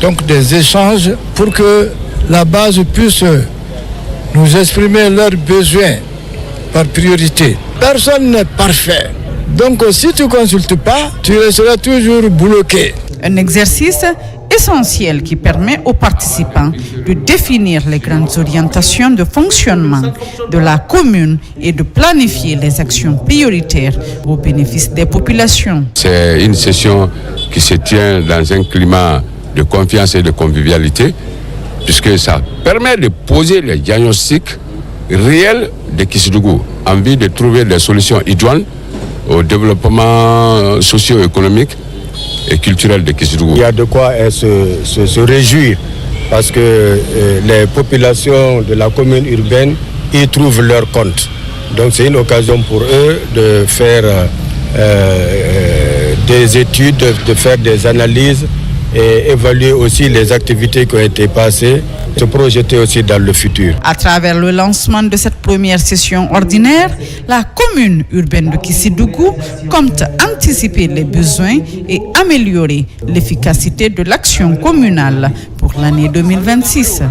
Donc des échanges pour que la base puisse nous exprimer leurs besoins par priorité. Personne n'est parfait. Donc si tu ne consultes pas, tu resteras toujours bloqué. Un exercice essentiel qui permet aux participants de définir les grandes orientations de fonctionnement de la commune et de planifier les actions prioritaires au bénéfice des populations. C'est une session qui se tient dans un climat de confiance et de convivialité, puisque ça permet de poser les diagnostics réels de Kissidougou, en vue de trouver des solutions idoines au développement socio-économique et culturel de Kissidougou. Il y a de quoi se réjouir, parce que les populations de la commune urbaine y trouvent leur compte. Donc c'est une occasion pour eux de faire des études, de faire des analyses et évaluer aussi les activités qui ont été passées, se projeter aussi dans le futur. À travers le lancement de cette première session ordinaire, la commune urbaine de Kissidougou compte anticiper les besoins et améliorer l'efficacité de l'action communale pour l'année 2026.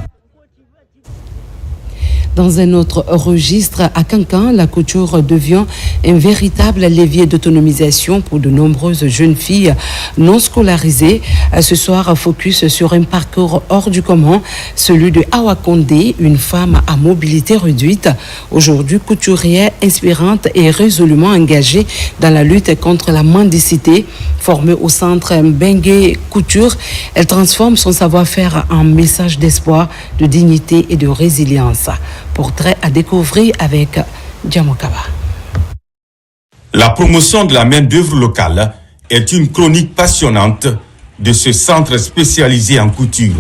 Dans un autre registre, à Kankan, la couture devient un véritable levier d'autonomisation pour de nombreuses jeunes filles non scolarisées. Ce soir, focus sur un parcours hors du commun, celui de Awa Kondé, une femme à mobilité réduite. Aujourd'hui couturière inspirante et résolument engagée dans la lutte contre la mendicité. Formée au centre Mbengue Couture, elle transforme son savoir-faire en message d'espoir, de dignité et de résilience. Portrait à découvrir avec Djamokaba. La promotion de la main-d'œuvre locale est une chronique passionnante de ce centre spécialisé en couture.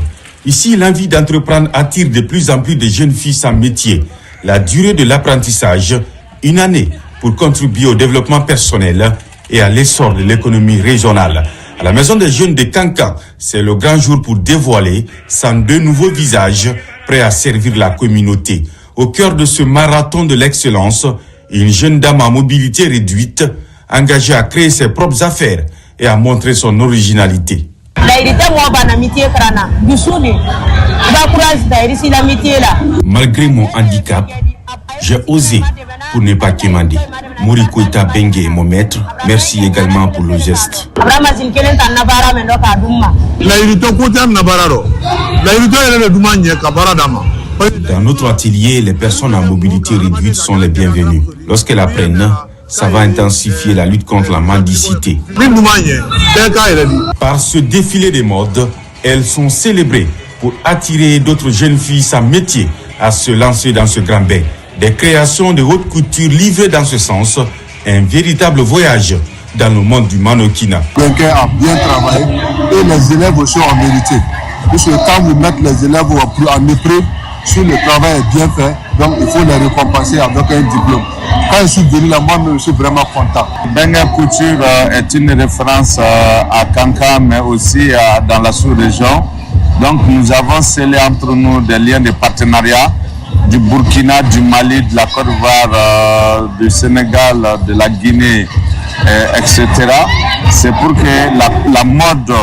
Ici, l'envie d'entreprendre attire de plus en plus de jeunes filles sans métier. La durée de l'apprentissage, 1 année, pour contribuer au développement personnel et à l'essor de l'économie régionale. À la Maison des Jeunes de Kankan, c'est le grand jour pour dévoiler 102 nouveaux visages prêts à servir la communauté. Au cœur de ce marathon de l'excellence, une jeune dame à mobilité réduite, engagée à créer ses propres affaires et à montrer son originalité. Malgré mon handicap, j'ai osé pour ne pas quémander. Morikoita Bengue est mon maître. Merci également pour le geste. Dans notre atelier, les personnes à mobilité réduite sont les bienvenues. Lorsqu'elles apprennent, ça va intensifier la lutte contre la mendicité. Par ce défilé des modes, elles sont célébrées pour attirer d'autres jeunes filles sans métier à se lancer dans ce grand bain. Des créations de haute couture livrées dans ce sens, un véritable voyage dans le monde du mannequinat. Quelqu'un a bien travaillé et les élèves aussi ont mérité. Puisque quand vous mettez les élèves en épreuve, si le travail est bien fait, donc il faut les récompenser avec un diplôme. Quand je suis venu là, moi je suis vraiment content. Bengue Couture est une référence à Kankan, mais aussi dans la sous-région. Donc nous avons scellé entre nous des liens de partenariat du Burkina, du Mali, de la Côte d'Ivoire, du Sénégal, de la Guinée, etc. C'est pour que la mode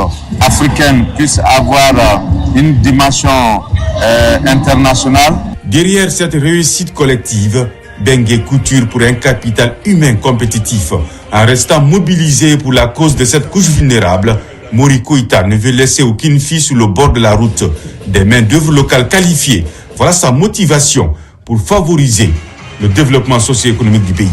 africaine puisse avoir une dimension internationale. Derrière cette réussite collective, Bengue Couture pour un capital humain compétitif. En restant mobilisé pour la cause de cette couche vulnérable, Morikoita ne veut laisser aucune fille sur le bord de la route. Des main-d'œuvre locales qualifiées. Voilà sa motivation pour favoriser le développement socio-économique du pays.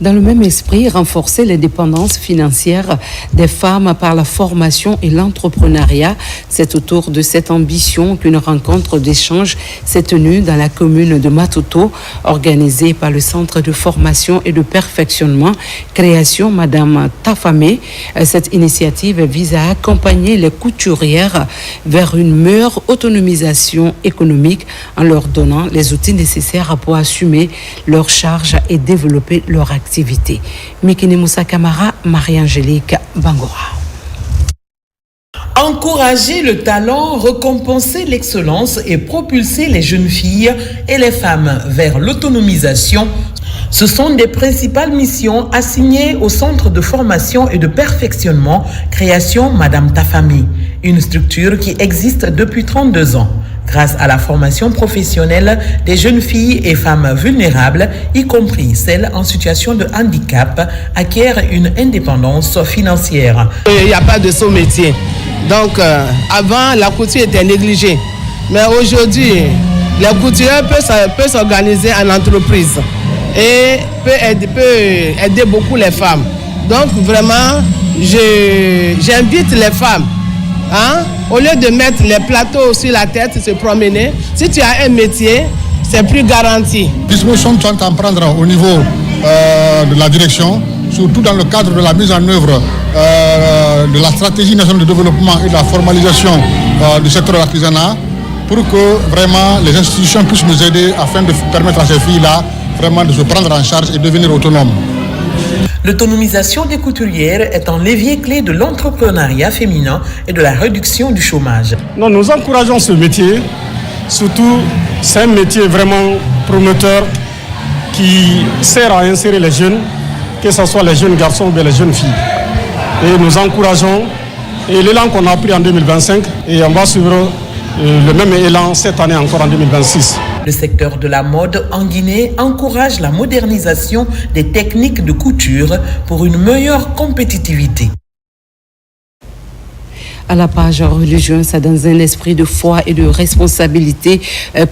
Dans le même esprit, renforcer l'indépendance financière des femmes par la formation et l'entrepreneuriat. C'est autour de cette ambition qu'une rencontre d'échange s'est tenue dans la commune de Matoto, organisée par le Centre de formation et de perfectionnement Création Madame Tafamé. Cette initiative vise à accompagner les couturières vers une meilleure autonomisation économique en leur donnant les outils nécessaires pour assumer leurs charges et développer leur activité. Mikini Moussa Kamara, Marie-Angélique Bangora. Encourager le talent, récompenser l'excellence et propulser les jeunes filles et les femmes vers l'autonomisation, ce sont des principales missions assignées au Centre de formation et de perfectionnement Création Madame Tafamé, une structure qui existe depuis 32 ans. Grâce à la formation professionnelle des jeunes filles et femmes vulnérables, y compris celles en situation de handicap, acquièrent une indépendance financière. Il n'y a pas de sous-métier. Donc, avant, la couture était négligée. Mais aujourd'hui, les couturiers peuvent s'organiser en entreprise et peut aider beaucoup les femmes. Donc, vraiment, j'invite les femmes. Au lieu de mettre les plateaux sur la tête, se promener, si tu as un métier, c'est plus garanti. Les dispositions sont à prendre au niveau de la direction, surtout dans le cadre de la mise en œuvre de la stratégie nationale de développement et de la formalisation du secteur de l'artisanat, pour que vraiment les institutions puissent nous aider afin de permettre à ces filles-là vraiment de se prendre en charge et devenir autonomes. L'autonomisation des couturières est un levier clé de l'entrepreneuriat féminin et de la réduction du chômage. Non, nous encourageons ce métier, surtout c'est un métier vraiment prometteur qui sert à insérer les jeunes, que ce soit les jeunes garçons ou bien les jeunes filles. Et nous encourageons, et l'élan qu'on a pris en 2025, et on va suivre le même élan cette année encore en 2026. Le secteur de la mode en Guinée encourage la modernisation des techniques de couture pour une meilleure compétitivité. À la page religieuse, c'est dans un esprit de foi et de responsabilité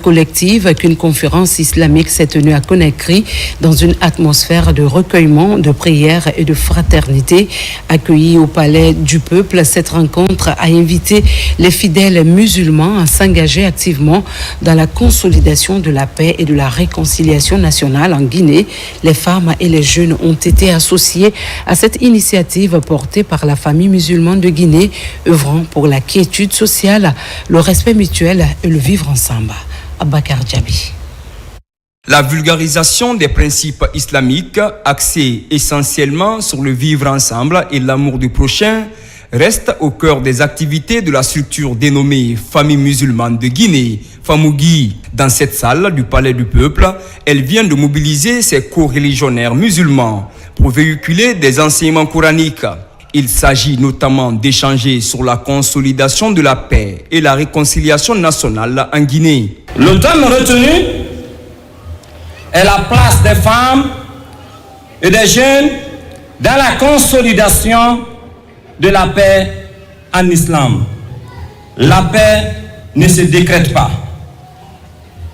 collective qu'une conférence islamique s'est tenue à Conakry dans une atmosphère de recueillement, de prière et de fraternité. Accueillie au Palais du Peuple, cette rencontre a invité les fidèles musulmans à s'engager activement dans la consolidation de la paix et de la réconciliation nationale en Guinée. Les femmes et les jeunes ont été associés à cette initiative portée par la famille musulmane de Guinée, œuvrant pour la quiétude sociale, le respect mutuel et le vivre ensemble. Abakar Djabi. La vulgarisation des principes islamiques, axés essentiellement sur le vivre ensemble et l'amour du prochain, reste au cœur des activités de la structure dénommée Famille musulmane de Guinée, Famougi. Dans cette salle du Palais du Peuple, elle vient de mobiliser ses co-religionnaires musulmans pour véhiculer des enseignements coraniques. Il s'agit notamment d'échanger sur la consolidation de la paix et la réconciliation nationale en Guinée. Le thème retenu est la place des femmes et des jeunes dans la consolidation de la paix en islam. La paix ne se décrète pas.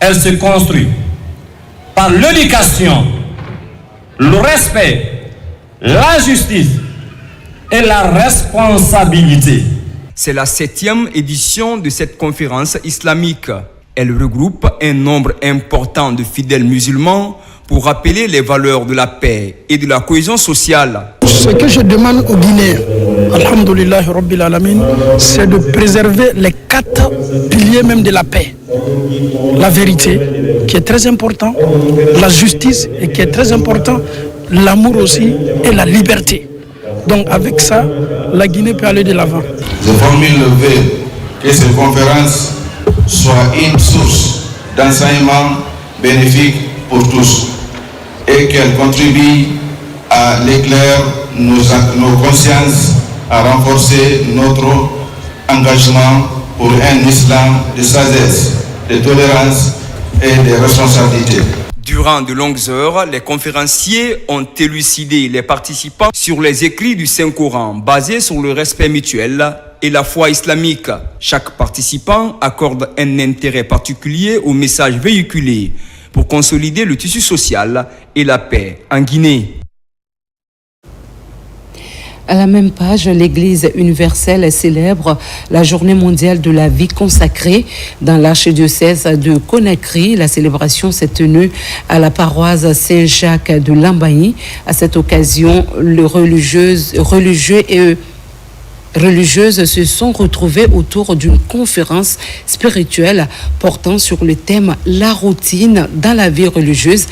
Elle se construit par l'éducation, le respect, la justice et la responsabilité. C'est la 7e édition de cette conférence islamique. Elle regroupe un nombre important de fidèles musulmans pour rappeler les valeurs de la paix et de la cohésion sociale. Ce que je demande aux Guinéens, alhamdoulilah rabbil alamin, c'est de préserver les 4 piliers même de la paix. La vérité, qui est très important, la justice, et qui est très important, l'amour aussi, et la liberté. Donc avec ça, la Guinée peut aller de l'avant. Je formule le vœu que ces conférences soient une source d'enseignement bénéfique pour tous et qu'elles contribuent à l'éclair nos consciences, à renforcer notre engagement pour un islam de sagesse, de tolérance et de responsabilité. Durant de longues heures, les conférenciers ont élucidé les participants sur les écrits du Saint-Coran basés sur le respect mutuel et la foi islamique. Chaque participant accorde un intérêt particulier au message véhiculé pour consolider le tissu social et la paix en Guinée. À la même page, l'Église universelle célèbre la journée mondiale de la vie consacrée dans l'archidiocèse de Conakry. La célébration s'est tenue à la paroisse Saint-Jacques de Lambaye. À cette occasion, les religieux et religieuses se sont retrouvées autour d'une conférence spirituelle portant sur le thème « La routine dans la vie religieuse ».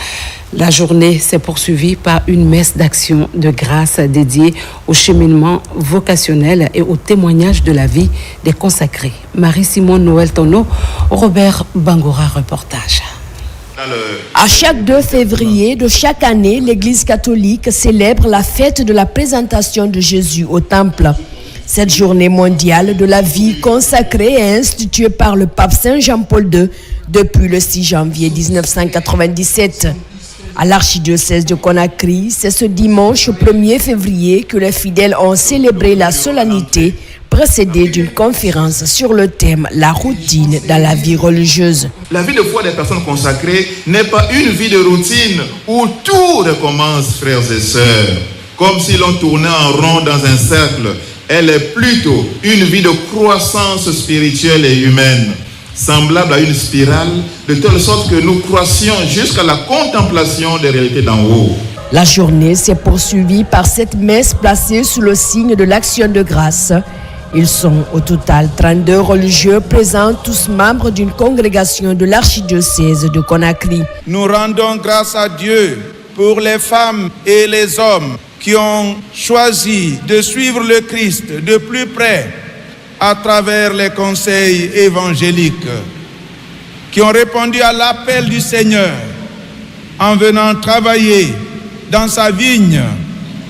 La journée s'est poursuivie par une messe d'action de grâce dédiée au cheminement vocationnel et au témoignage de la vie des consacrés. Marie-Simone Noël Tono, Robert Bangora, reportage. À chaque 2 février de chaque année, l'Église catholique célèbre la fête de la présentation de Jésus au Temple. Cette journée mondiale de la vie consacrée est instituée par le pape Saint Jean-Paul II depuis le 6 janvier 1997. À l'archidiocèse de Conakry, c'est ce dimanche 1er février que les fidèles ont célébré la solennité précédée d'une conférence sur le thème « La routine dans la vie religieuse ». La vie de foi des personnes consacrées n'est pas une vie de routine où tout recommence, frères et sœurs, comme si l'on tournait en rond dans un cercle. Elle est plutôt une vie de croissance spirituelle et humaine, semblable à une spirale, de telle sorte que nous croissions jusqu'à la contemplation des réalités d'en haut. La journée s'est poursuivie par cette messe placée sous le signe de l'action de grâce. Ils sont au total 32 religieux présents, tous membres d'une congrégation de l'archidiocèse de Conakry. Nous rendons grâce à Dieu pour les femmes et les hommes qui ont choisi de suivre le Christ de plus près à travers les conseils évangéliques, qui ont répondu à l'appel du Seigneur en venant travailler dans sa vigne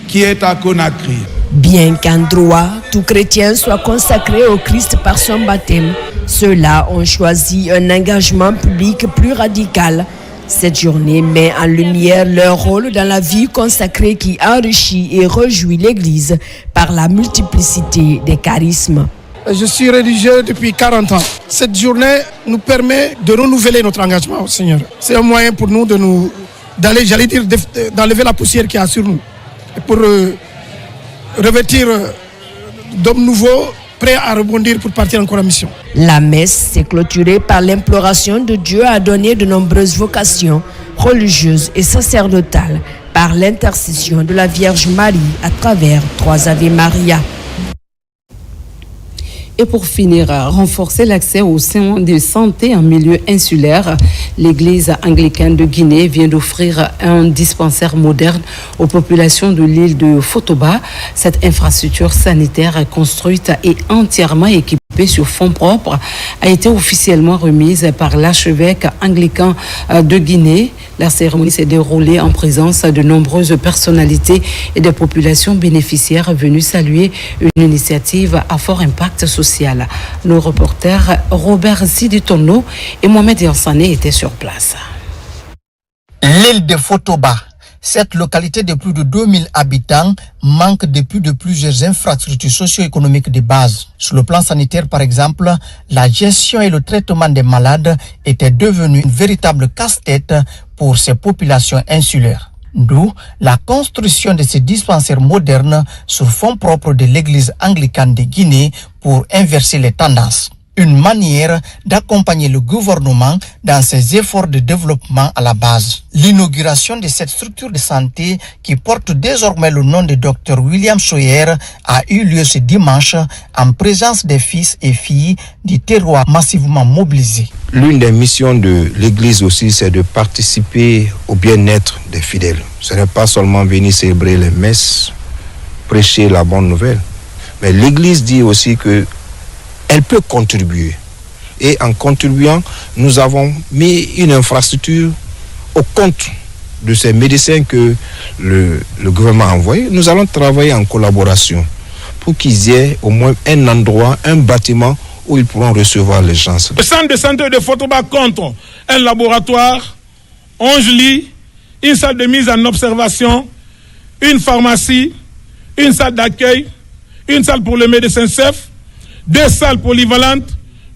qui est à Conakry. Bien qu'en droit, tout chrétien soit consacré au Christ par son baptême, ceux-là ont choisi un engagement public plus radical. Cette journée met en lumière leur rôle dans la vie consacrée qui enrichit et réjouit l'Église par la multiplicité des charismes. Je suis religieux depuis 40 ans. Cette journée nous permet de renouveler notre engagement au Seigneur. C'est un moyen pour nous d'enlever la poussière qu'il y a sur nous. Et pour revêtir d'hommes nouveaux, prêts à rebondir pour partir encore en mission. La messe s'est clôturée par l'imploration de Dieu à donner de nombreuses vocations religieuses et sacerdotales par l'intercession de la Vierge Marie à travers 3 Ave Maria. Et pour finir, renforcer l'accès aux soins de santé en milieu insulaire, l'Église anglicane de Guinée vient d'offrir un dispensaire moderne aux populations de l'île de Fotoba. Cette infrastructure sanitaire construite et entièrement équipée sur fonds propres a été officiellement remise par l'archevêque anglican de Guinée. La cérémonie s'est déroulée en présence de nombreuses personnalités et des populations bénéficiaires venues saluer une initiative à fort impact social. Nos reporters Robert Siditono et Mohamed Yansane étaient sur place. L'île de Fotoba, cette localité de plus de 2000 habitants, manque depuis de plusieurs infrastructures socio-économiques de base. Sur le plan sanitaire, par exemple, la gestion et le traitement des malades étaient devenus une véritable casse-tête pour ces populations insulaires. D'où la construction de ces dispensaires modernes sur fonds propres de l'Église anglicane de Guinée pour inverser les tendances. Une manière d'accompagner le gouvernement dans ses efforts de développement à la base. L'inauguration de cette structure de santé qui porte désormais le nom de Dr William Sawyer a eu lieu ce dimanche en présence des fils et filles du terroir massivement mobilisés. L'une des missions de l'Église aussi, c'est de participer au bien-être des fidèles. Ce n'est pas seulement venir célébrer les messes, prêcher la bonne nouvelle, mais l'Église dit aussi que elle peut contribuer. Et en contribuant, nous avons mis une infrastructure au compte de ces médecins que le gouvernement a envoyés. Nous allons travailler en collaboration pour qu'ils aient au moins un endroit, un bâtiment où ils pourront recevoir les gens. Le centre de santé de Fotoba compte un laboratoire, 11 lits, une salle de mise en observation, une pharmacie, une salle d'accueil, une salle pour le médecin-chef, 2 salles polyvalentes,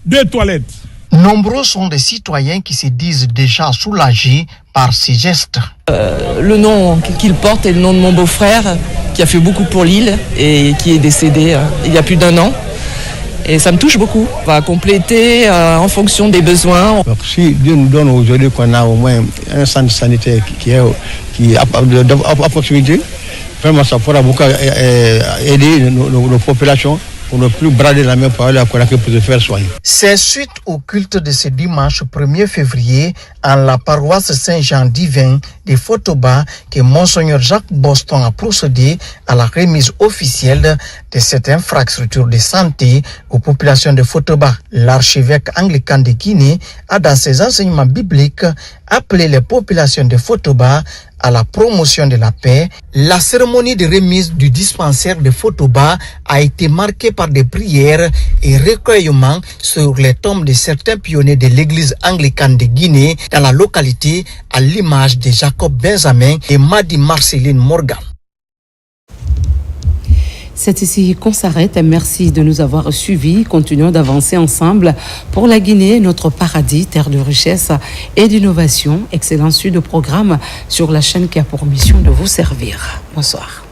2 toilettes. Nombreux sont des citoyens qui se disent déjà soulagés par ces gestes. Le nom qu'il porte est le nom de mon beau-frère qui a fait beaucoup pour l'île et qui est décédé il y a plus d'1 an. Et ça me touche beaucoup. On va compléter en fonction des besoins. Donc, si Dieu nous donne aujourd'hui qu'on a au moins un centre sanitaire qui est à proximité, vraiment ça pourra beaucoup aider nos populations pour ne plus brader la main pour aller à Conakry pour se faire soigner. C'est suite au culte de ce dimanche 1er février en la paroisse Saint-Jean divin de Fotoba que Monseigneur Jacques Boston a procédé à la remise officielle de cette infrastructure de santé aux populations de Fotoba. L'archevêque anglican de Guinée a dans ses enseignements bibliques appelé les populations de Fotoba à la promotion de la paix. La cérémonie de remise du dispensaire de Fotoba a été marquée par des prières et recueillements sur les tombes de certains pionniers de l'église anglicane de Guinée dans la localité, à l'image de Jacob Benjamin et Madi Marceline Morgan. C'est ici qu'on s'arrête. Merci de nous avoir suivis. Continuons d'avancer ensemble pour la Guinée, notre paradis, terre de richesse et d'innovation. Excellent suite de programme sur la chaîne qui a pour mission de vous servir. Bonsoir.